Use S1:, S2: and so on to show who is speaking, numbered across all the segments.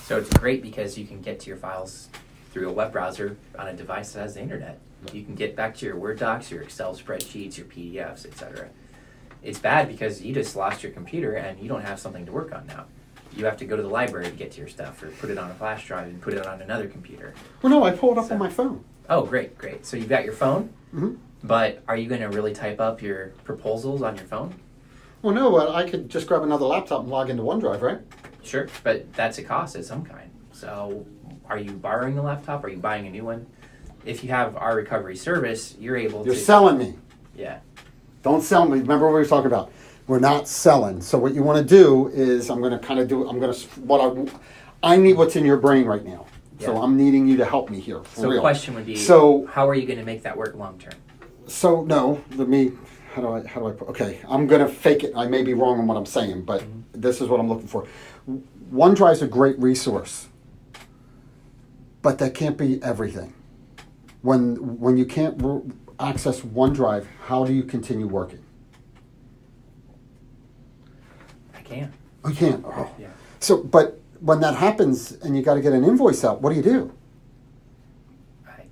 S1: So it's great because you can get to your files through a web browser on a device that has the internet. You can get back to your Word docs, your Excel spreadsheets, your PDFs, etc. It's bad because you just lost your computer and you don't have something to work on now. You have to go to the library to get to your stuff or put it on a flash drive and put it on another computer.
S2: Well, no, I pulled it up on my phone.
S1: Oh, great, great. So you've got your phone,
S2: Mm-hmm.
S1: but are you going to really type up your proposals on your phone?
S2: Well, no, I could just grab another laptop and log into OneDrive, right?
S1: Sure, but that's a cost of some kind. So are you borrowing the laptop? Are you buying a new one? If you have our recovery service, you're able to...
S2: You're selling me.
S1: Yeah.
S2: Don't sell me. Remember what we were talking about. We're not selling. So what you want to do is I need what's in your brain right now.
S1: Yeah.
S2: So I'm needing you to help me here.
S1: So the question would be, how are you going to make that work long term?
S2: So no, how do I put, okay, I'm going to fake it. I may be wrong on what I'm saying, but this is what I'm looking for. OneDrive's a great resource, but that can't be everything. When you can't access OneDrive, how do you continue working?
S1: I can't.
S2: Oh, you can't? Oh.
S1: Yeah.
S2: So, but when that happens and you got to get an invoice out, what do?
S1: I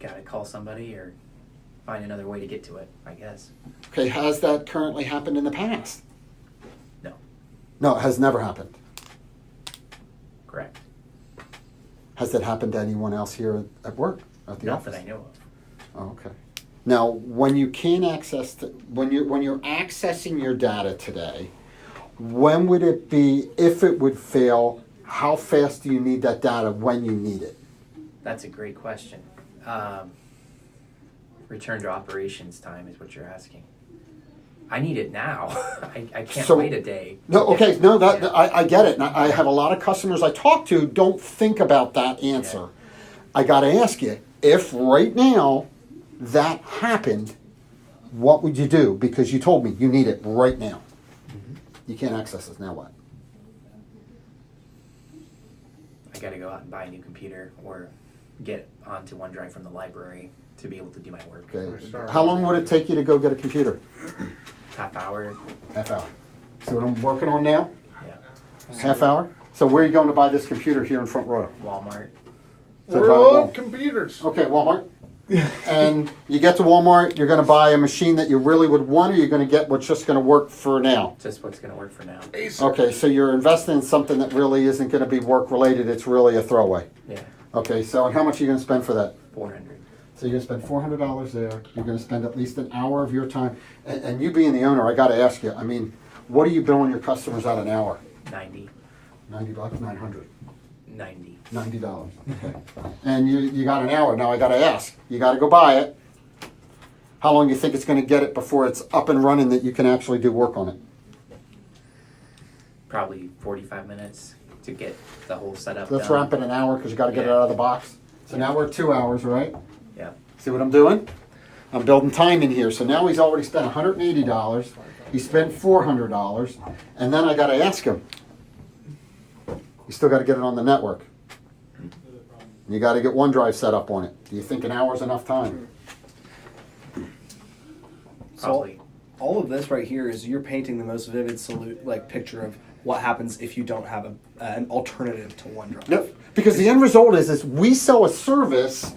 S1: got to call somebody or find another way to get to it, I guess.
S2: Okay, has that currently happened in the past?
S1: No.
S2: No, it has never happened.
S1: Correct.
S2: Has that happened to anyone else here at work, at the
S1: Not
S2: office?
S1: that I know of.
S2: Oh, okay. Now, when you can't access, when you're accessing your data today, when would it be, if it would fail, how fast do you need that data when you need it?
S1: That's a great question. Return to operations time is what you're asking. I need it now. I can't wait a day.
S2: No, okay, no, I get it. And I have a lot of customers I talk to don't think about that answer.
S1: Yeah.
S2: I got to ask you, if right now that happened, what would you do? Because you told me you need it right now.
S1: Mm-hmm.
S2: You can't access it. Now what?
S1: I got to go out and buy a new computer or get onto OneDrive from the library to be able to do my work.
S2: Okay. How long would it take you to go get a computer?
S1: Half hour.
S2: Half hour. See what I'm working on now?
S1: Yeah.
S2: Half hour? So where are you going to buy this computer here in Front Royal?
S1: Walmart.
S2: So
S3: We're all computers.
S2: Okay, Walmart. And you get to Walmart, you're going to buy a machine that you really would want, or you're going to get what's just going to work for now?
S1: Just what's going to work for now.
S3: Acer.
S2: Okay, so you're investing in something that really isn't going to be work related, it's really a throwaway.
S1: Yeah.
S2: Okay, so and how much are you going to spend for that?
S1: 400.
S2: So you're going to spend $400 there. You're going to spend at least an hour of your time. And you being the owner, I got to ask you, I mean, what are you billing your customers out an hour?
S1: 90.
S2: $90, 900.
S1: 90.
S2: $90. Okay. And you got an hour. Now I got to ask. You got to go buy it. How long do you think it's going to get it before it's up and running that you can actually do work on it?
S1: Probably 45 minutes to get the whole setup
S2: Let's
S1: done.
S2: wrap it an hour because you got to get it out of the box. So now we're at 2 hours, right?
S1: Yeah.
S2: See what I'm doing? I'm building time in here. So now he's already spent $180. He spent $400. And then I got to ask him. You still got to get it on the network. And you got to get OneDrive set up on it. Do you think an hour is enough time?
S1: Probably.
S4: All of this right here is you're painting the most vivid picture of what happens if you don't have an alternative to OneDrive.
S2: Nope. Because the end result is we sell a service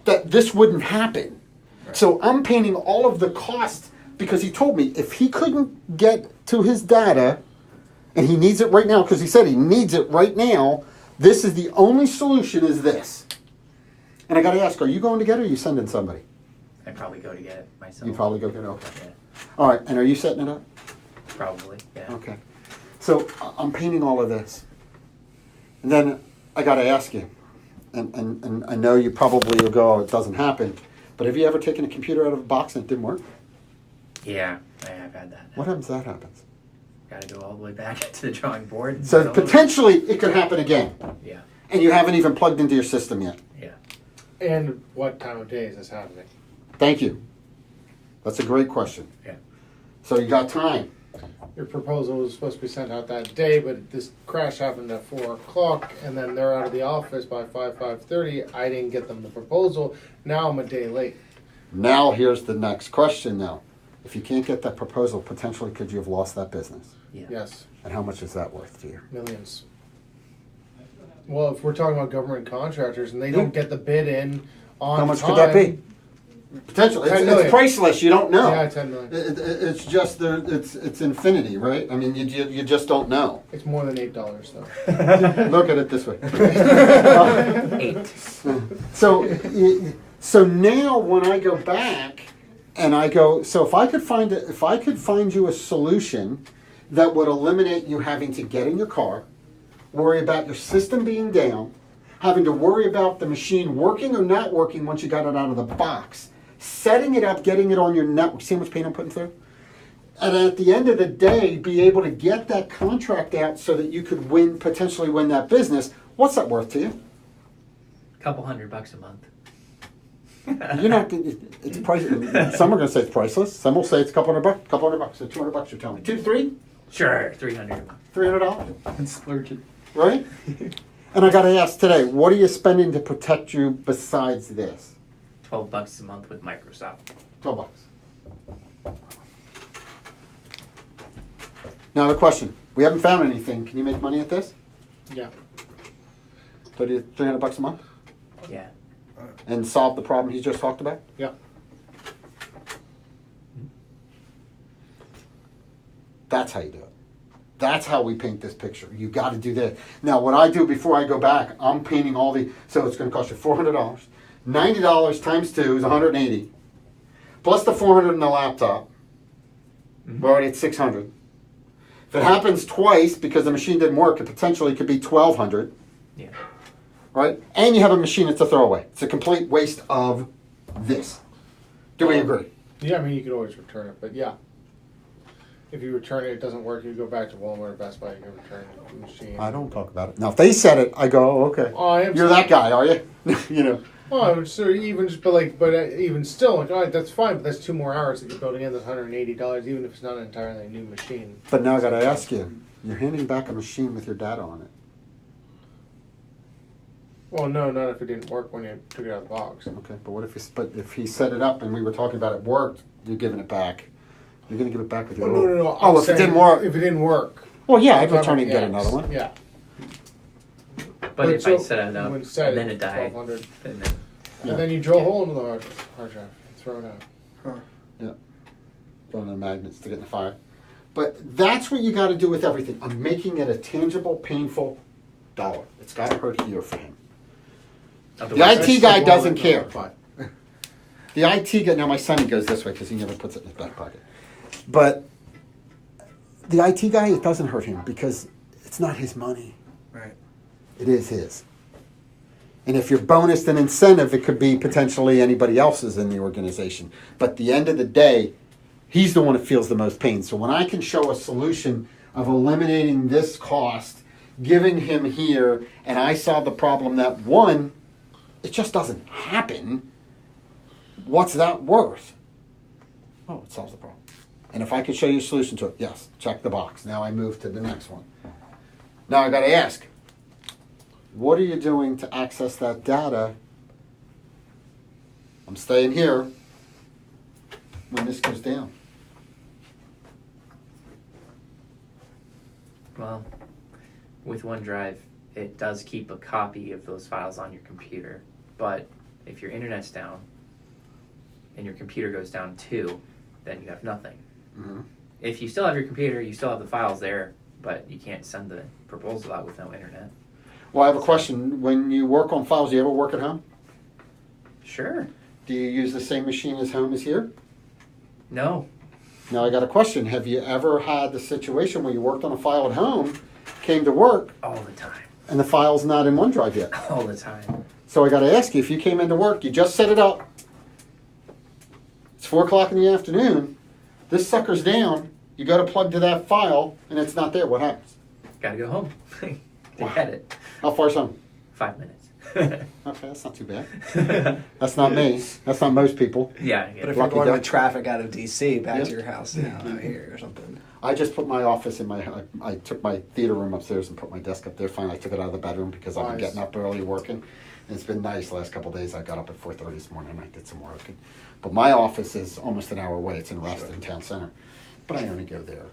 S2: that this wouldn't happen.
S1: Right.
S2: So I'm painting all of the cost because he told me if he couldn't get to his data and he needs it right now because he said he needs it right now, this is the only solution is this. And I got to ask, are you going to get it or are you sending somebody?
S1: I'd probably go to get it myself.
S2: You probably go get it. Okay.
S1: Yeah.
S2: All right. And are you setting it up?
S1: Probably. Yeah.
S2: Okay. So I'm painting all of this. And then I got to ask you, and I know you probably will go, oh, it doesn't happen, but have you ever taken a computer out of a box and it didn't work?
S1: Yeah, I have had that.
S2: What happens if that happens?
S1: Got to go all the way back to the drawing board. And
S2: So
S1: start over.
S2: potentially it could happen again.
S1: Yeah.
S2: And you haven't even plugged into your system yet.
S1: Yeah.
S3: And what time of day is this happening?
S2: Thank you. That's a great question.
S1: Yeah.
S2: So you got time.
S3: Your proposal was supposed to be sent out that day, but this crash happened at 4 o'clock, and then they're out of the office by 5:30. I didn't get them the proposal. Now I'm a day late.
S2: Now here's the next question now. If you can't get that proposal, potentially could you have lost that business?
S1: Yeah.
S3: Yes,
S2: And how much is that worth to you?
S3: millions. Well, if we're talking about government contractors and they don't get the bid in on
S2: How much
S3: time,
S2: could that be? Potentially,
S3: 10
S2: it's
S3: million.
S2: priceless. You don't know.
S3: Yeah, 10 million.
S2: It's just there. It's infinity, right? I mean, you just don't know.
S3: It's more than $8 though.
S2: Look at it this way.
S1: 8.
S2: So now when I go back and I go, so if I could find you a solution that would eliminate you having to get in your car, worry about your system being down, having to worry about the machine working or not working once you got it out of the box, setting it up, getting it on your network. See how much pain I'm putting through? And at the end of the day, be able to get that contract out so that you could potentially win that business. What's that worth to you?
S1: Couple $100 a month.
S2: You're not. It's price. Some are going to say it's priceless. Some will say it's a couple $100. Couple $100. So $200. You're telling me 2, 3,
S1: Sure, $300 a month.
S2: $300.
S4: Splurging.
S2: Right? And I got to ask today, what are you spending to protect you besides this?
S1: $12 a month with Microsoft.
S2: $12. Now the question: we haven't found anything. Can you make money at this?
S3: Yeah.
S2: $300 a month,
S1: Yeah.
S2: and solve the problem he just talked about?
S3: Yeah.
S2: That's how you do it. That's how we paint this picture. You got to do that. Now, what I do before I go back, I'm painting all the. So it's going to cost you $400. $90 times 2 is $180. Plus the $400 in the laptop. We're already at $600. If it happens twice because the machine didn't work, it potentially could be $1,200.
S1: Yeah.
S2: Right? And you have a machine that's a throwaway. It's a complete waste of this. Do we agree?
S3: Yeah, I mean, you could always return it, but yeah. If you return it, it doesn't work, you go back to Walmart or Best Buy, you can return the machine.
S2: I don't talk about it. Now, if they said it, I go, oh, okay.
S3: Oh, I am.
S2: You're that guy, are you? You know.
S3: Oh, so even just, even still, like, all right, that's fine, but that's 2 more hours that you're building in. That's $180, even if it's not an entirely new machine.
S2: But now I got to ask you, you're handing back a machine with your data on it.
S3: Well, no, not if it didn't work when you took it out of the box.
S2: Okay, but what if he set it up and we were talking about it worked, you're giving it back. You're going to give it back with
S3: Oh,
S2: your
S3: no.
S2: Oh,
S3: I'm
S2: if it
S3: saying
S2: didn't work.
S3: If it didn't work.
S2: Well, yeah, I'd
S3: I'm talking
S2: return it and get
S3: about
S2: another one.
S3: Yeah.
S1: But if
S3: so
S1: I set it up
S3: when
S1: and
S3: set
S1: then it died,
S3: 1200,
S1: and then
S2: Yeah.
S3: and then you drill a hole into the hard drive and throw it out.
S2: Yeah. Throwing the magnets to get in the fire. But that's what you got to do with everything. I'm making it a tangible, painful dollar. It's got to hurt here for him.
S1: otherwise,
S2: IT guy doesn't
S3: No,
S2: care.
S3: fine.
S2: The IT guy, now my son, he goes this way because he never puts it in his back pocket. But the IT guy, it doesn't hurt him because it's not his money.
S4: Right.
S2: It is his. And if you're bonused an incentive, it could be potentially anybody else's in the organization. But at the end of the day, he's the one that feels the most pain. So when I can show a solution of eliminating this cost, giving him here, and I solve the problem that one, it just doesn't happen. What's that worth? Oh, it solves the problem. And if I could show you a solution to it, yes, check the box. Now I move to the next one. Now I got to ask, what are you doing to access that data? I'm staying here when this goes down.
S1: well, with OneDrive, it does keep a copy of those files on your computer. But if your internet's down and your computer goes down too, then you have nothing.
S2: Mm-hmm.
S1: If you still have your computer, you still have the files there, but you can't send the proposal out with no internet.
S2: Well, I have a question. When you work on files, do you ever work at home?
S1: Sure.
S2: Do you use the same machine as home as here?
S1: No.
S2: Now I got a question. Have you ever had the situation where you worked on a file at home, came to work,
S1: All the time.
S2: and the file's not in OneDrive yet?
S1: All the time.
S2: So I got to ask you, if you came into work, you just set it up, it's 4 o'clock in the afternoon, this sucker's down, you go to plug to that file, and it's not there, what happens?
S1: Gotta go home. They
S2: Wow.
S1: had it.
S2: How far's home?
S1: 5 minutes.
S2: Okay, that's not too bad. That's not me. That's not most people.
S1: Yeah, I get
S4: But
S1: it.
S4: if
S2: Lucky
S4: you're going
S2: duck.
S4: with traffic out of DC back
S2: Yeah.
S4: to your house now, out here or something.
S2: I just put my office in my, I took my theater room upstairs and put my desk up there. Finally, I took it out of the bedroom because I've been
S3: Nice.
S2: getting up early working. And it's been nice the last couple of days. I got up at 4:30 this morning and I did some work. But my office is almost an hour away. It's in Reston Town Center. But I only go there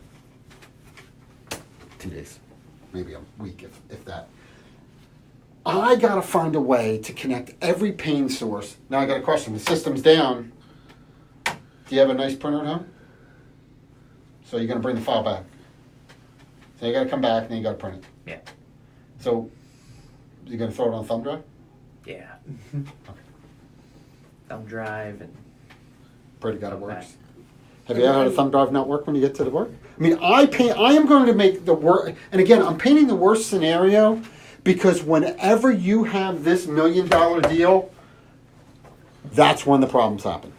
S2: 2 days, maybe a week if that. I got to find a way to connect every pain source. Now I got a question. The system's down. Do you have a nice printer at home? So you're going to bring the file back. So you got to come back and then you got to print it.
S1: Yeah.
S2: So you're going to throw it on a thumb drive?
S1: Yeah.
S2: Okay.
S1: Thumb drive and
S2: Pretty got it works.
S1: back.
S2: Have you ever had a thumb drive not work when you get to the work? I mean, I am going to make the work, and again, I'm painting the worst scenario because whenever you have this $1 million deal, that's when the problems happen.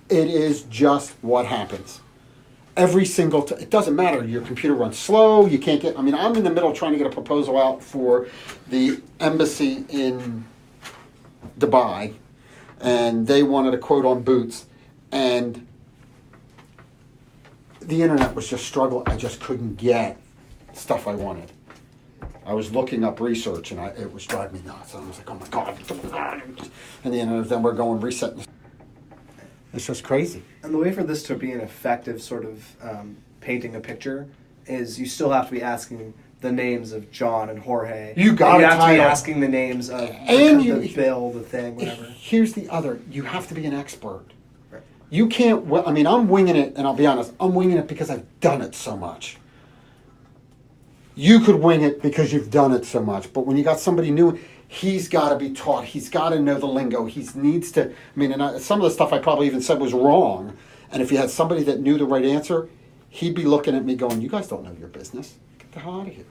S2: It is just what happens. Every single time, it doesn't matter. Your computer runs slow. You can't get. I mean, I'm in the middle trying to get a proposal out for the embassy in Dubai, and they wanted a quote on boots, and the internet was just struggling. I just couldn't get stuff I wanted. I was looking up research, and it was driving me nuts. I was like, oh my God. And the internet, then we're going resetting. It's just crazy.
S4: And the way for this to be an effective sort of painting a picture is you still have to be asking the names of John and Jorge.
S2: You got to
S4: have to be
S2: title.
S4: asking the names of
S2: And
S4: the bill, the thing, whatever.
S2: Here's the other. You have to be an expert.
S4: Right.
S2: You can't, I mean, I'm winging it, and I'll be honest, I'm winging it because I've done it so much. You could wing it because you've done it so much, but when you got somebody new, he's got to be taught. He's got to know the lingo. He needs to, I mean, and some of the stuff I probably even said was wrong, and if you had somebody that knew the right answer, he'd be looking at me going, you guys don't know your business. Get the hell out of here.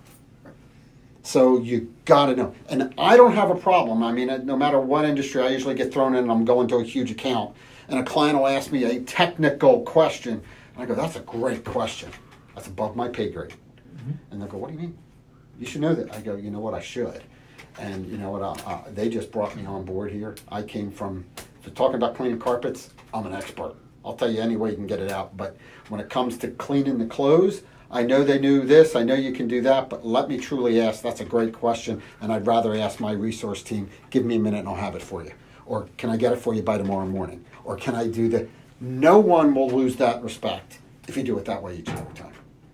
S2: So you got to know. And I don't have a problem. I mean, no matter what industry, I usually get thrown in and I'm going to a huge account. And a client will ask me a technical question. And I go, that's a great question. That's above my pay grade. Mm-hmm. And they'll go, what do you mean? You should know that. I go, you know what, I should. And you know what, they just brought me on board here. I came from, if you're talking about cleaning carpets, I'm an expert. I'll tell you any way you can get it out. But when it comes to cleaning the clothes, I know they knew this, I know you can do that, but let me truly ask, that's a great question, and I'd rather ask my resource team, give me a minute and I'll have it for you. Or can I get it for you by tomorrow morning? Or can I do that? No one will lose that respect if you do it that way each and every time.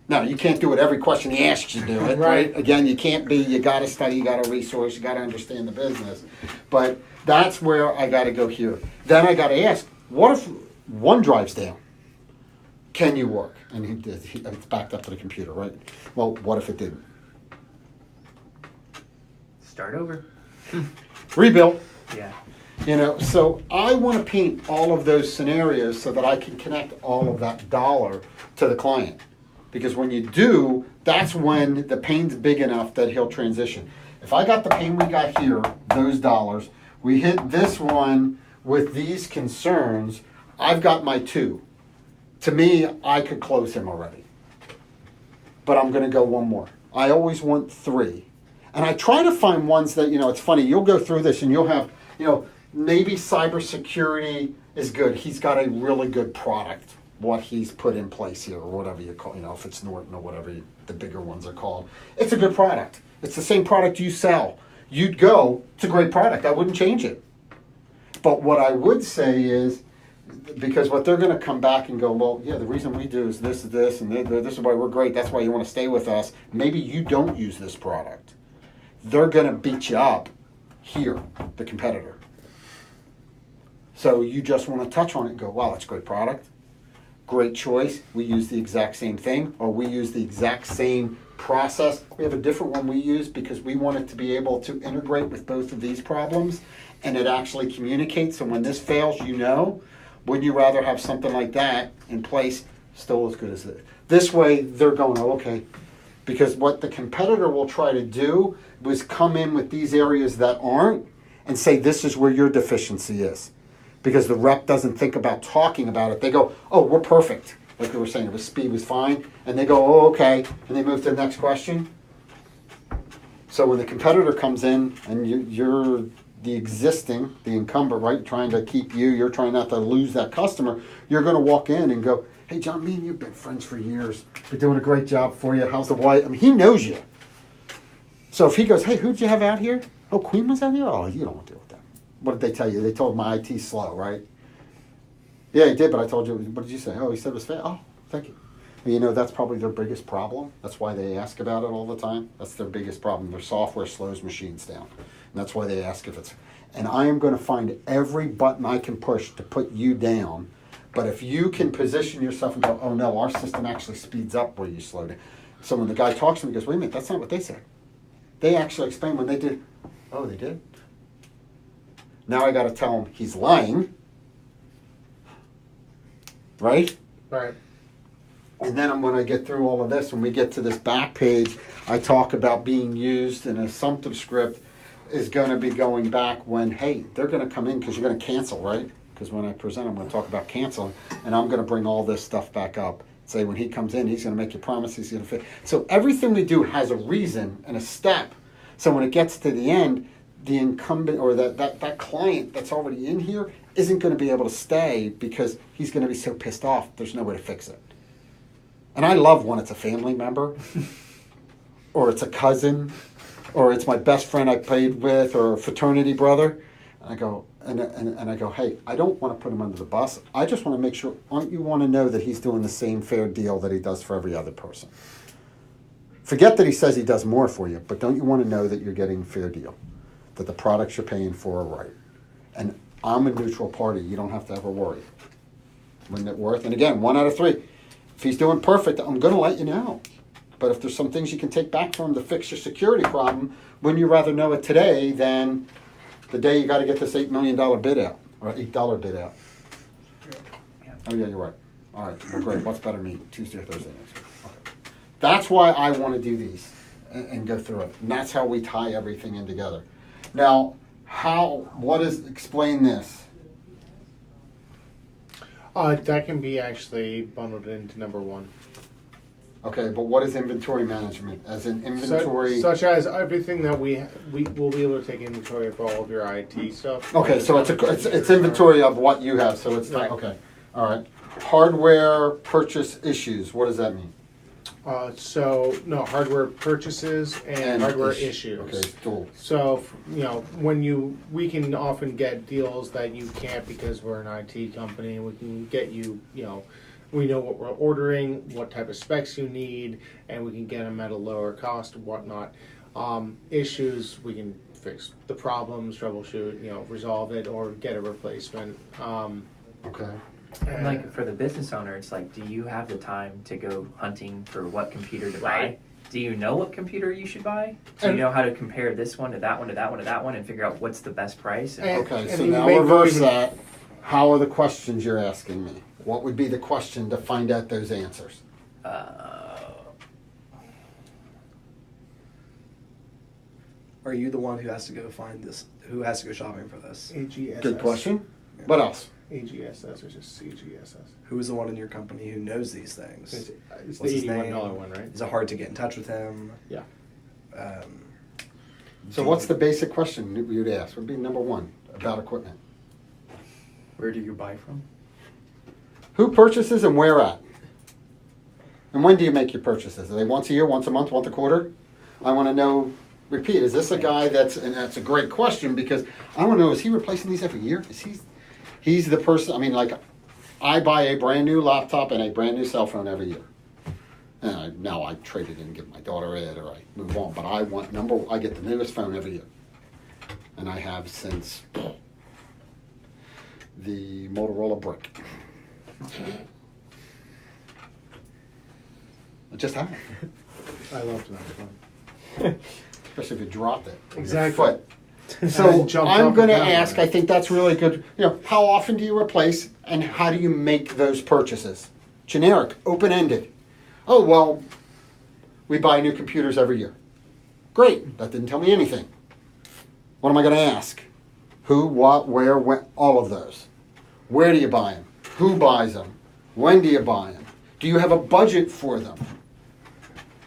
S2: Now, you can't do it every question he asks you to do it.
S3: Right.
S2: Again, you can't be, you got to study, you got to resource, you got to understand the business. But that's where I got to go here. Then I got to ask, what if OneDrive's down? Can you work? And it's backed up to the computer, right? Well, what if it didn't?
S1: Start over.
S2: Rebuild.
S1: Yeah.
S2: You know, so I want to paint all of those scenarios so that I can connect all of that dollar to the client. Because when you do, that's when the pain's big enough that he'll transition. If I got the pain we got here, those dollars, we hit this one with these concerns, I've got my two. To me, I could close him already. But I'm going to go one more. I always want three. And I try to find ones that, you know, it's funny, you'll go through this and you'll have, you know, maybe cybersecurity is good. He's got a really good product, what he's put in place here, or whatever you call, you know, if it's Norton or whatever the bigger ones are called. It's a good product. It's the same product you sell. You'd go, it's a great product. I wouldn't change it. But what I would say is, because what they're going to come back and go, well, yeah, the reason we do is this, and this is why we're great. That's why you want to stay with us. Maybe you don't use this product. They're going to beat you up here, the competitor. So you just want to touch on it and go, wow, that's a great product. Great choice. We use the exact same thing, or we use the exact same process. We have a different one we use because we want it to be able to integrate with both of these problems, and it actually communicates. So when this fails, you know. Would you rather have something like that in place, still as good as this? This way, they're going, oh, okay. Because what the competitor will try to do was come in with these areas that aren't and say, this is where your deficiency is. Because the rep doesn't think about talking about it. They go, oh, we're perfect. Like we were saying, the speed was fine. And they go, oh, okay. And they move to the next question. So when the competitor comes in and you're the existing, the incumbent, right, trying to keep you're trying not to lose that customer, you're going to walk in and go, hey, John, me and you've been friends for years. Been doing a great job for you. How's the wife? I mean, he knows you. So if he goes, hey, who'd you have out here? Oh, Queen was out here? Oh, you don't want to deal with that. What did they tell you? They told my IT's slow, right? Yeah, he did, but I told you, what did you say? Oh, he said it was fast. Oh, thank you. And you know, that's probably their biggest problem. That's why they ask about it all the time. That's their biggest problem. Their software slows machines down. that's why they ask if it's. And I am going to find every button I can push to put you down. But if you can position yourself and go, oh no, our system actually speeds up where you slow down. So when the guy talks to me, he goes, wait a minute, that's not what they said. They actually explained when they did. Oh, they did? Now I got to tell him he's lying. Right?
S3: Right.
S2: And then when I get through all of this, when we get to this back page, I talk about being used in an assumptive script is going to be going back when, hey, they're going to come in because you're going to cancel, right? Because when I present, I'm going to talk about canceling, and I'm going to bring all this stuff back up. Say when he comes in, he's going to make you promise he's going to fit. So everything we do has a reason and a step. So when it gets to the end, the incumbent or that client that's already in here isn't going to be able to stay because he's going to be so pissed off there's no way to fix it. And I love when it's a family member or it's a cousin or it's my best friend I played with or a fraternity brother. And I go, and I go, hey, I don't want to put him under the bus. I just want to make sure, don't you want to know that he's doing the same fair deal that he does for every other person? Forget that he says he does more for you, but don't you want to know that you're getting a fair deal? That the products you're paying for are right. And I'm a neutral party. You don't have to ever worry. When net worth, and again, 1 out of 3. If he's doing perfect, I'm going to let you know. But if there's some things you can take back from him to fix your security problem, wouldn't you rather know it today than the day you got to get this $8 million bid out, or $8 bid out?
S1: Yeah.
S2: Oh, yeah, you're right. All right, well, great. What's better mean? Tuesday or Thursday next week? Okay. That's why I want to do these and go through it. And that's how we tie everything in together. Now, explain this.
S3: That can be actually bundled into number 1.
S2: Okay, but what is inventory management? As in inventory...
S3: Such as everything that we will be able to take inventory of all of your IT stuff.
S2: Okay, so it's inventory of what you have, so it's not...
S3: Right.
S2: Okay, all right. Hardware purchase issues, what does that mean?
S3: Hardware purchases and hardware issues.
S2: Okay, cool.
S3: So, we can often get deals that you can't because we're an IT company. We can get you, we know what we're ordering, what type of specs you need, and we can get them at a lower cost and whatnot. Issues, we can fix the problems, troubleshoot, resolve it, or get a replacement.
S2: Okay.
S1: And like for the business owner, it's like, do you have the time to go hunting for what computer to buy?
S3: Right.
S1: Do you know what computer you should buy? Do you know how to compare this one to that one to that one to that one and figure out what's the best price?
S2: Okay, so
S3: you
S2: now
S3: may
S2: reverse
S3: even-
S2: that. How are the questions you're asking me? What would be the question to find out those answers?
S4: Are you the one who has to go find this? Who has to go shopping for this?
S3: AGSS.
S2: Good question. What else?
S3: AGSS or just CGSS?
S4: Who is the one in your company who knows these things?
S3: It's
S4: What's
S3: the
S4: his
S3: $81
S4: name?
S3: one, right?
S4: Is it hard to get in touch with him?
S3: Yeah.
S2: So what's the basic question you'd ask? Would be number 1 about equipment.
S1: Where do you buy from?
S2: Who purchases and where at? And when do you make your purchases? Are they once a year, once a month, once a quarter? I want to know, repeat, is this a guy and that's a great question because I want to know, is he replacing these every year? He's the person, I buy a brand new laptop and a brand new cell phone every year. And now I trade it in and give my daughter it or I move on, but I get the newest phone every year. And I have since the Motorola Brick. I just have it.
S3: I loved that one.
S2: Especially if you dropped it. with your
S3: Exactly.
S2: foot. So
S3: Jumped
S2: I'm
S3: up
S2: going to
S3: and down.
S2: ask, I think that's really good. How often do you replace and how do you make those purchases? Generic, open-ended. Oh, well, we buy new computers every year. Great, that didn't tell me anything. What am I going to ask? Who, what, where, when, all of those. Where do you buy them? Who buys them? When do you buy them? Do you have a budget for them?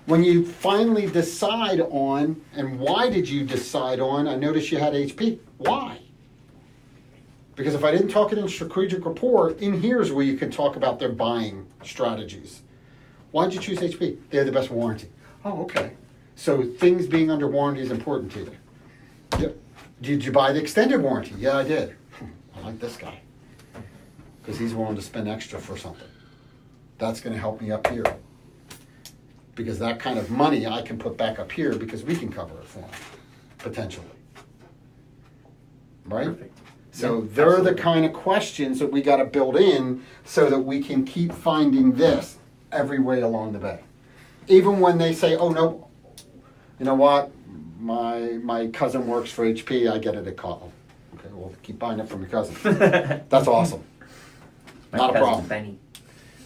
S2: When you finally decide on, and why did you decide on, I noticed you had HP. Why? Because if I didn't talk it in strategic rapport, in here's where you can talk about their buying strategies. Why did you choose HP? They have the best warranty. Oh, okay. So things being under warranty is important to you. Yep. Did you buy the extended warranty? Yeah, I did. I like this guy. Because he's willing to spend extra for something. That's going to help me up here. Because that kind of money I can put back up here because we can cover it for him, potentially. right?
S1: Perfect.
S2: So
S1: Yeah,
S2: they're the
S1: absolutely.
S2: kind of questions that we got to build in so that we can keep finding this every way along the way. Even when they say, "Oh no, you know what? My cousin works for HP. I get it at call." Okay, well, keep buying it from your cousin. That's awesome,
S1: My
S2: not a
S1: cousin
S2: problem.
S1: Benny.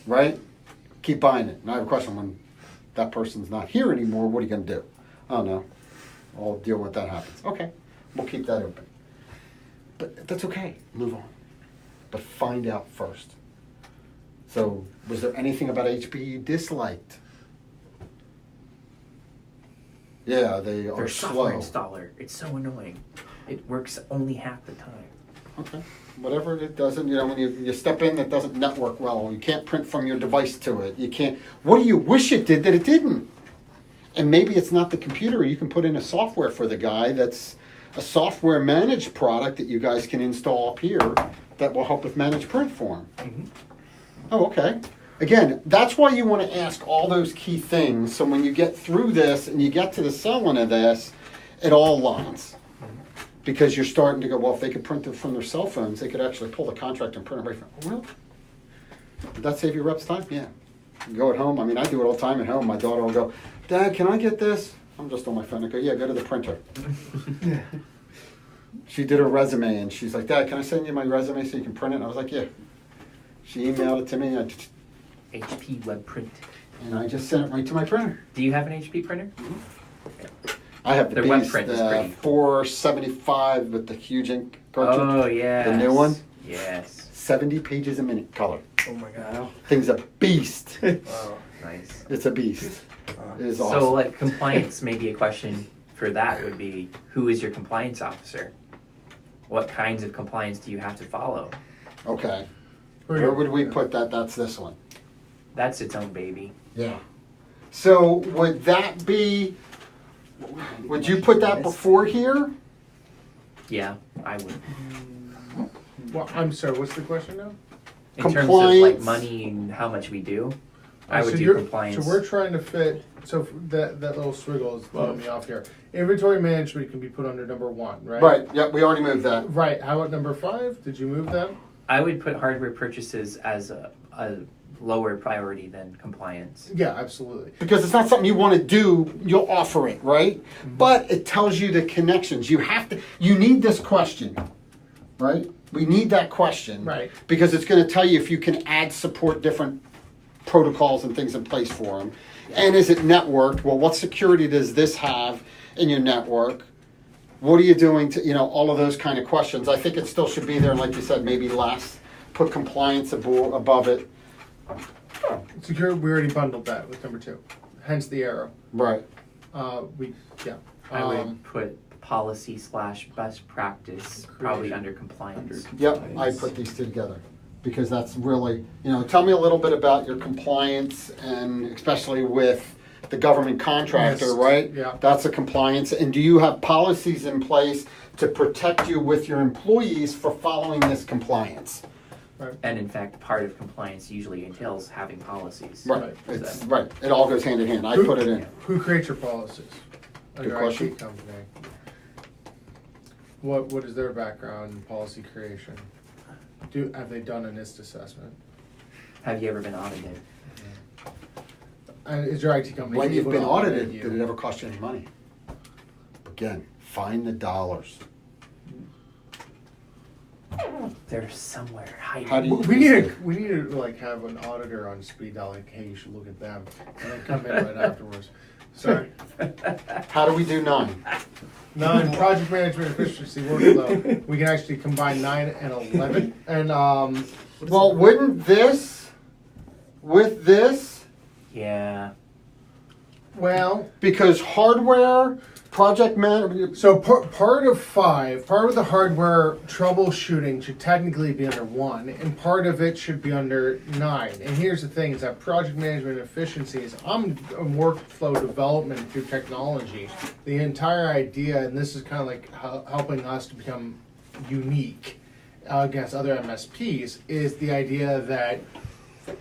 S2: right? Keep buying it. And I have a question: when that person's not here anymore, what are you going to do? Oh no, I'll deal with that happens. Okay, we'll keep that open. But that's okay. Move on. But find out first. So, was there anything about HP you disliked? Yeah, they are
S1: Their software
S2: slow.
S1: installer. It's so annoying. It works only half the time.
S2: Okay. Whatever it doesn't, when you step in, that doesn't network well. You can't print from your device to it. You can't. What do you wish it did that it didn't? And maybe it's not the computer. You can put in a software for the guy that's a software managed product that you guys can install up here that will help with managed print for him.
S1: Mm-hmm.
S2: Oh, okay. Again, that's why you want to ask all those key things. So when you get through this and you get to the selling of this, it all aligns. Because you're starting to go, well, if they could print it from their cell phones, they could actually pull the contract and print it right from. Oh, really? Did that save your reps time? Yeah. You go at home. I mean, I do it all the time at home. My daughter will go, "Dad, can I get this?" I'm just on my phone. I go, "Yeah, go to the printer." She did her resume and she's like, "Dad, can I send you my resume so you can print it?" And I was like, "Yeah." She emailed it to me
S1: HP web print.
S2: and I just sent it right to my printer.
S1: Do you have an HP printer?
S2: I have the
S1: Their web
S2: Beast,
S1: print is pretty.
S2: 475 with the huge ink cartridge.
S1: Oh yeah.
S2: The new one?
S1: Yes.
S2: 70 pages a minute color.
S4: Oh my god.
S2: Thing's a beast.
S4: Wow.
S1: Nice.
S2: It's a beast. It is
S1: So
S2: awesome.
S1: like compliance, maybe a question for that would be, who is your compliance officer? What kinds of compliance do you have to follow?
S2: Okay. Where would we put that? That's this one.
S1: That's its own baby.
S2: Yeah. So would that be, would you put that before here?
S1: Yeah, I would.
S3: Well, I'm sorry. What's the question now?
S1: In terms of like
S2: Compliance.
S1: money and how much we do, I would
S3: So
S1: do
S3: you're-
S1: compliance.
S3: So we're trying to fit. So that little swiggle is throwing me off here. Inventory management can be put under number 1, right?
S2: Right. Yep. We already moved that.
S3: Right. How about number 5? Did you move them?
S1: I would put hardware purchases as a lower priority than compliance.
S3: Yeah, absolutely.
S2: Because it's not something you want to do, you'll offer it, right? But it tells you the connections. You need this question, right? We need that question.
S3: Right.
S2: Because it's going to tell you if you can support different protocols and things in place for them. And is it networked? Well, what security does this have in your network? What are you doing to, all of those kind of questions. I think it still should be there, and like you said, maybe less. Put compliance above it.
S3: Secure. We already bundled that with number 2. Hence the arrow.
S2: Right.
S3: Yeah.
S1: I would put policy / best practice probably
S3: Creation.
S1: under compliance.
S2: Yep, I put these two together because that's really, tell me a little bit about your compliance and especially with the government contractor,
S3: Yes,
S2: right?
S3: yeah.
S2: That's a compliance. And do you have policies in place to protect you with your employees for following this compliance?
S1: And in fact, part of compliance usually entails having policies.
S2: Right.
S3: Right.
S2: It's right. It all goes hand in hand. I put it in.
S3: Who creates your policies?
S2: Good
S3: Your
S2: question.
S3: IT company. What is their background in policy creation? Have they done a NIST assessment?
S1: Have you ever been audited?
S3: And is your IT company
S2: When you've
S3: able
S2: been
S3: to audit
S2: audited,
S3: you?
S2: did it ever cost you any money? Again, find the dollars.
S1: They're somewhere hiding.
S2: How do you-
S3: We need to like have an auditor on speed dial. Like, hey, you should look at them, and then come in right afterwards. Sorry.
S2: How do we do 9?
S3: 9, project management efficiency workflow. We can actually combine 9 and 11. And
S2: Well, wouldn't this with this?
S1: Yeah.
S3: well,
S2: Because hardware, project man.
S3: so part of 5, part of the hardware troubleshooting should technically be under 1, and part of it should be under 9. And here's the thing: is that project management efficiencies. I'm in workflow development through technology. The entire idea, and this is kind of like helping us to become unique against other MSPs, is the idea that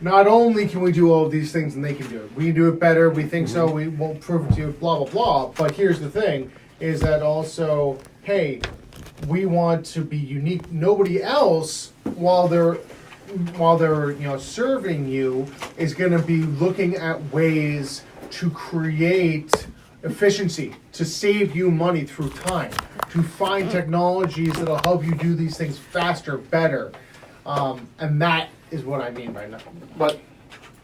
S3: not only can we do all of these things and they can do it, we can do it better, we think so, we won't prove it to you, blah, blah, blah. But here's the thing, is that also, hey, we want to be unique. Nobody else, while they're serving you, is going to be looking at ways to create efficiency, to save you money through time, to find technologies that'll help you do these things faster, better, and that is what I mean by that.
S2: But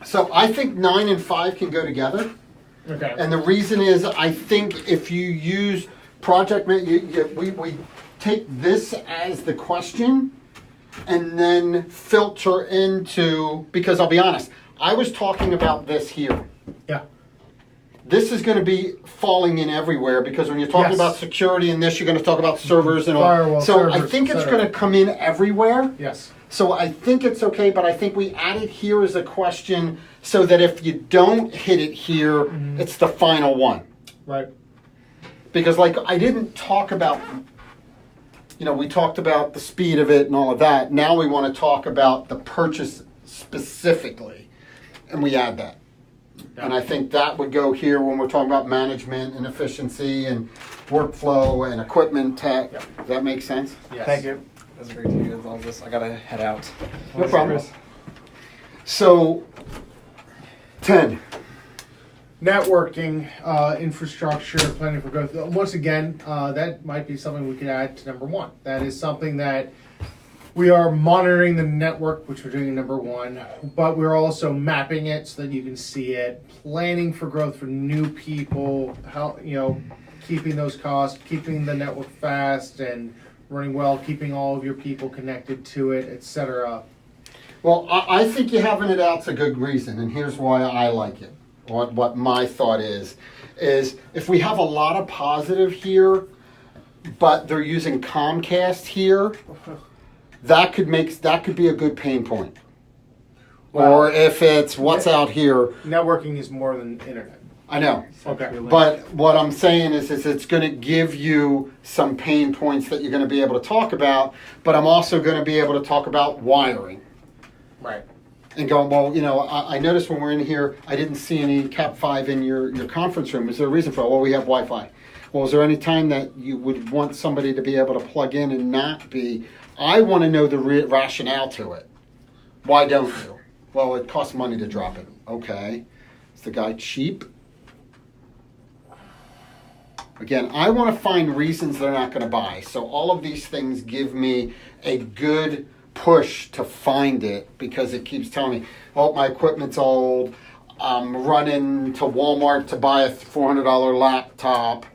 S2: so I think 9 and 5 can go together.
S3: Okay.
S2: And the reason is, I think if you use we take this as the question and then filter into, because I'll be honest, I was talking about this here.
S3: Yeah.
S2: This is going to be falling in everywhere, because when you're talking
S3: Yes.
S2: about security and this, you're going to talk about servers and all.
S3: Firewall,
S2: So I
S3: servers,
S2: think it's
S3: etc.
S2: going to come in everywhere.
S3: Yes.
S2: So I think it's okay, but I think we add it here as a question so that if you don't hit it here, it's the final one.
S3: Right.
S2: Because like I didn't talk about, we talked about the speed of it and all of that. Now we want to talk about the purchase specifically, and we add that.
S3: Yeah.
S2: And I think that would go here when we're talking about management and efficiency and workflow and equipment tech.
S3: Yep.
S2: Does that make sense?
S3: Yes.
S4: Thank you. That's great to hear all this. I gotta head out.
S2: No problem. So, 10.
S3: Networking, infrastructure, planning for growth. Once again, that might be something we could add to number 1. That is something that we are monitoring the network, which we're doing in number 1, but we're also mapping it so that you can see it, planning for growth for new people, how, keeping those costs, keeping the network fast and running well, keeping all of your people connected to it, etc.
S2: Well, I think you having it out's a good reason, and here's why I like it. What my thought is if we have a lot of positive here, but they're using Comcast here, that could be a good pain point.
S3: Wow.
S2: Or if it's what's out here,
S3: Networking is more than internet.
S2: I know.
S3: Okay.
S2: But what I'm saying is it's going to give you some pain points that you're going to be able to talk about, but I'm also going to be able to talk about wiring.
S3: Right.
S2: And going, well, I noticed when we're in here, I didn't see any Cat 5 in your conference room. Is there a reason for it? Well, we have Wi-Fi. Well, is there any time that you would want somebody to be able to plug in and not be? I want to know the rationale to it. Why don't you? Well, it costs money to drop it. Okay. Is the guy cheap? Again, I want to find reasons they're not going to buy. So all of these things give me a good push to find it, because it keeps telling me, oh, my equipment's old. I'm running to Walmart to buy a $400 laptop.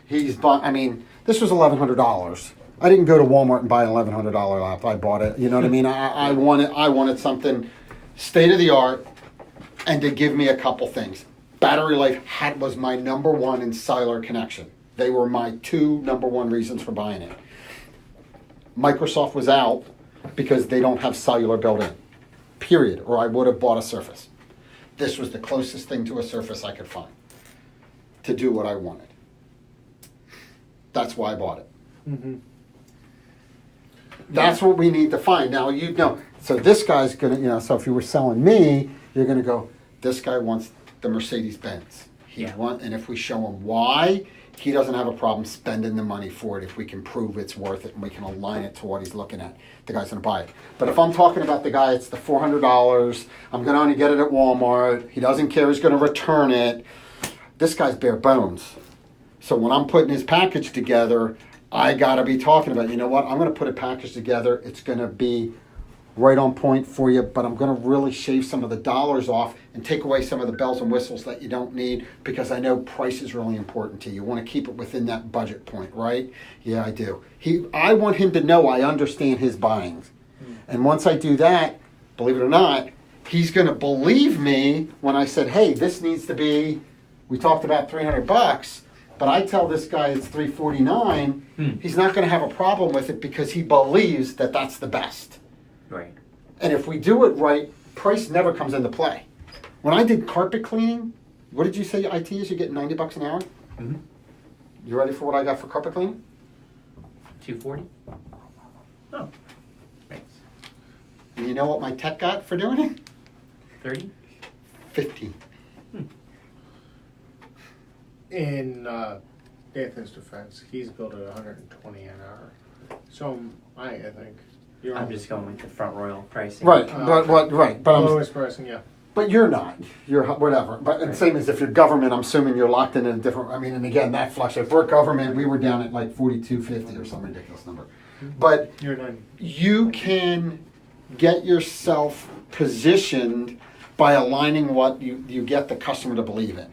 S2: This was $1,100. I didn't go to Walmart and buy an $1,100 laptop. I bought it. You know what I mean? I wanted something state of the art, and to give me a couple things. Battery life was my number 1 in cellular connection. They were my 2 number 1 reasons for buying it. Microsoft was out because they don't have cellular built in, period, or I would have bought a Surface. This was the closest thing to a Surface I could find to do what I wanted. That's why I bought it.
S3: Mm-hmm.
S2: That's what we need to find. Now, so this guy's going to, so if you were selling me, you're going to go, this guy wants the Mercedes-Benz. And if we show him why, he doesn't have a problem spending the money for it if we can prove it's worth it and we can align it to what he's looking at. The guy's going to buy it. But if I'm talking about the guy, it's the $400, I'm going to only get it at Walmart, he doesn't care, he's going to return it. This guy's bare bones. So when I'm putting his package together, I got to be talking about, you know what, I'm going to put a package together, it's going to be right on point for you, but I'm going to really shave some of the dollars off and take away some of the bells and whistles that you don't need, because I know price is really important to you. You want to keep it within that budget point, right? Yeah, I do. I want him to know I understand his buying. And once I do that, believe it or not, he's going to believe me when I said, hey, this needs to be, we talked about $300, but I tell this guy it's $349, he's not going to have a problem with it because he believes that that's the best.
S1: Right.
S2: And if we do it right, price never comes into play. When I did carpet cleaning, what did you say IT is? You get $90 an hour?
S1: Mm-hmm.
S2: You ready for what I got for carpet cleaning?
S1: $240. Oh, thanks.
S2: And you know what my tech got for doing it?
S1: 30.
S2: 15.
S3: In Nathan's defense, he's billed at $120 an hour. So I think. You're
S1: I'm just going with the Front Royal pricing.
S2: Right, but
S3: lowest pricing, yeah.
S2: but you're not. You're whatever. But and
S1: Right.
S2: same as if you're government, I'm assuming you're locked in a different. I mean, and again, that fluctuates. If we're government, we were down at like 42.50 or some ridiculous number. But
S3: You're not.
S2: you can get yourself positioned by aligning what you get the customer to believe in.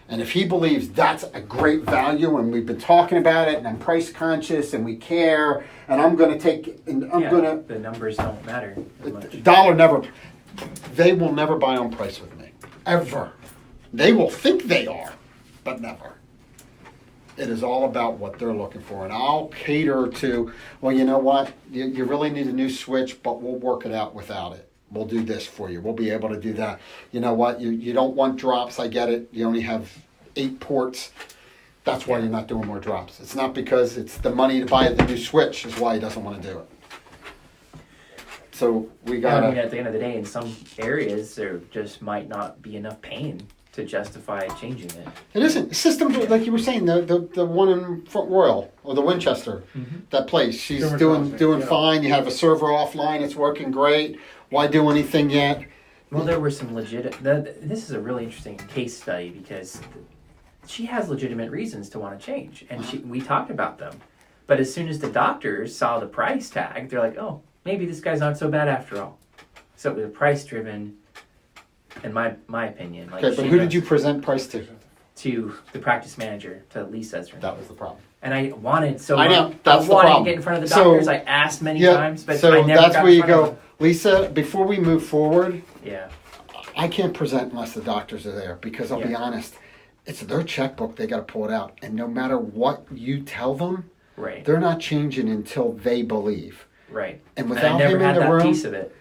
S2: And if he believes that's a great value and we've been talking about it and I'm price conscious and we care and I'm going to take, and I'm
S1: Yeah,
S2: going to,
S1: the numbers don't matter as much.
S2: dollar never, they will never buy on price with me. Ever. They will think they are, but never. It is all about what they're looking for. And I'll cater to, well, you know what? You really need a new switch, but we'll work it out without it. We'll do this for you. We'll be able to do that. You know what? You don't want drops. I get it. You only have 8 ports. That's why you're not doing more drops. It's not because it's the money to buy the new switch is why he doesn't want to do it. So we
S1: Yeah, I mean,
S2: gotta.
S1: at the end of the day, in some areas, there just might not be enough pain to justify changing it.
S2: It isn't. Systems like you were saying, the one in Front Royal or the Winchester, that place. She's
S3: Different
S2: doing
S3: yeah.
S2: fine. You have a server offline. It's working great. Why do anything yet?
S1: Well, there were some this is a really interesting case study because she has legitimate reasons to want to change, and we talked about them. But as soon as the doctors saw the price tag, they're like, "Oh, maybe this guy's not so bad after all." So it was price driven, in my opinion. Like,
S2: Okay, but
S1: she
S2: who did you present price to?
S1: to the practice manager, to Lisa?
S2: That was the problem.
S1: And I wanted
S2: I know,
S1: much-
S2: that's
S1: I
S2: the
S1: wanted
S2: problem.
S1: to get in front of the
S2: So-
S1: doctors. I asked many
S2: Yeah.
S1: times, but
S2: So
S1: I never
S2: that's
S1: got
S2: where
S1: in
S2: you
S1: front of
S2: go, Lisa. Before we move forward,
S1: them. Yeah,
S2: I can't present unless the doctors are there because I'll be
S1: Yeah.
S2: honest, it's their checkbook. They got to pull it out, and no matter what you tell them,
S1: right,
S2: they're not changing until they believe.
S1: right.
S2: And
S1: And I
S2: without
S1: never
S2: him in
S1: had
S2: the
S1: that
S2: room,
S1: piece of it.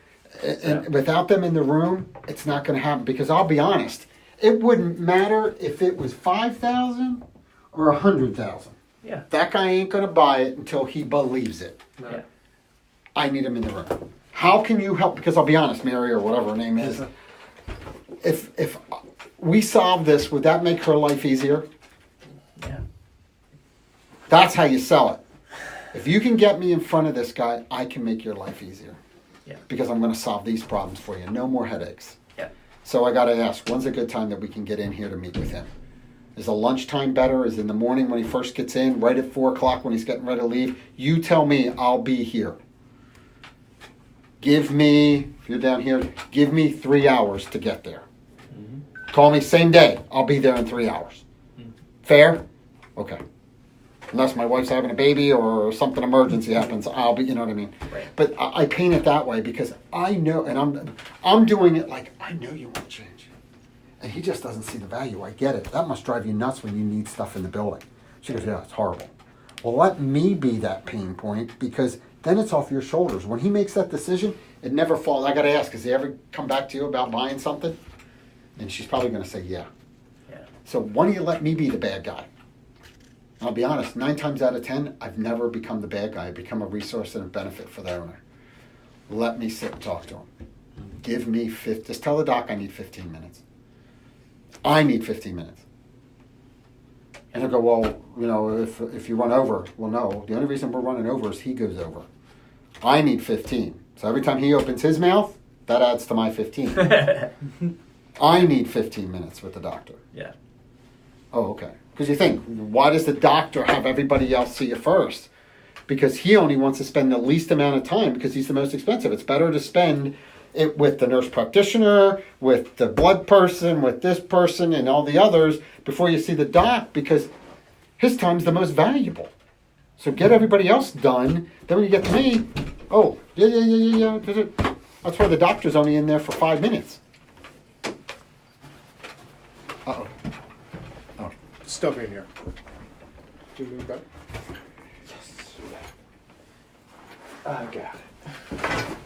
S2: and without them in the room, it's not going to happen. Because I'll be honest, it wouldn't matter if it was 5,000 or 100,000.
S1: Yeah,
S2: That guy ain't going to buy it until he believes it.
S1: yeah.
S2: I need him in the room. How can you help? Because I'll be honest, Mary or whatever her name is. If we solve this, would that make her life easier?
S1: Yeah.
S2: That's how you sell it. If you can get me in front of this guy, I can make your life easier.
S1: Yeah.
S2: Because I'm going to solve these problems for you. No more headaches.
S1: Yeah.
S2: So I got to ask, when's a good time that we can get in here to meet with him? Is the lunchtime better? Is in the morning when he first gets in? Right at 4 o'clock when he's getting ready to leave? You tell me, I'll be here. Give me, if you're down here, give me 3 hours to get there. Call me same day. I'll be there in 3 hours. Fair? Okay. Unless my wife's having a baby or something emergency happens, I'll be, you know what I mean?
S1: Right.
S2: But I paint it that way because I know, and I'm doing it like, I know you want to change. And he just doesn't see the value. I get it. That must drive you nuts when you need stuff in the building. She goes, yeah, it's horrible. Well, let me be that pain point because then it's off your shoulders. When he makes that decision, it never falls. I got to ask, has he ever come back to you about buying something? And she's probably going to say, yeah.
S1: Yeah.
S2: So why don't you let me be the bad guy? I'll be honest, 9 times out of 10, I've never become the bad guy. I become a resource and a benefit for the owner. Let me sit and talk to him. Give me just tell the doc I need 15 minutes. I need 15 minutes. And he'll go, well, you know, if you run over, well, no. The only reason we're running over is he goes over. I need 15. So every time he opens his mouth, that adds to my 15. I need 15 minutes with the doctor.
S1: Yeah.
S2: Oh, okay. Because you think, why does the doctor have everybody else see you first? Because he only wants to spend the least amount of time because he's the most expensive. It's better to spend it with the nurse practitioner, with the blood person, with this person, and all the others before you see the doc because his time's the most valuable. So get everybody else done. Then when you get to me, oh, yeah. That's why the doctor's only in there for 5 minutes. Uh-oh.
S3: Stuff in here. Do you move back?
S2: I got it.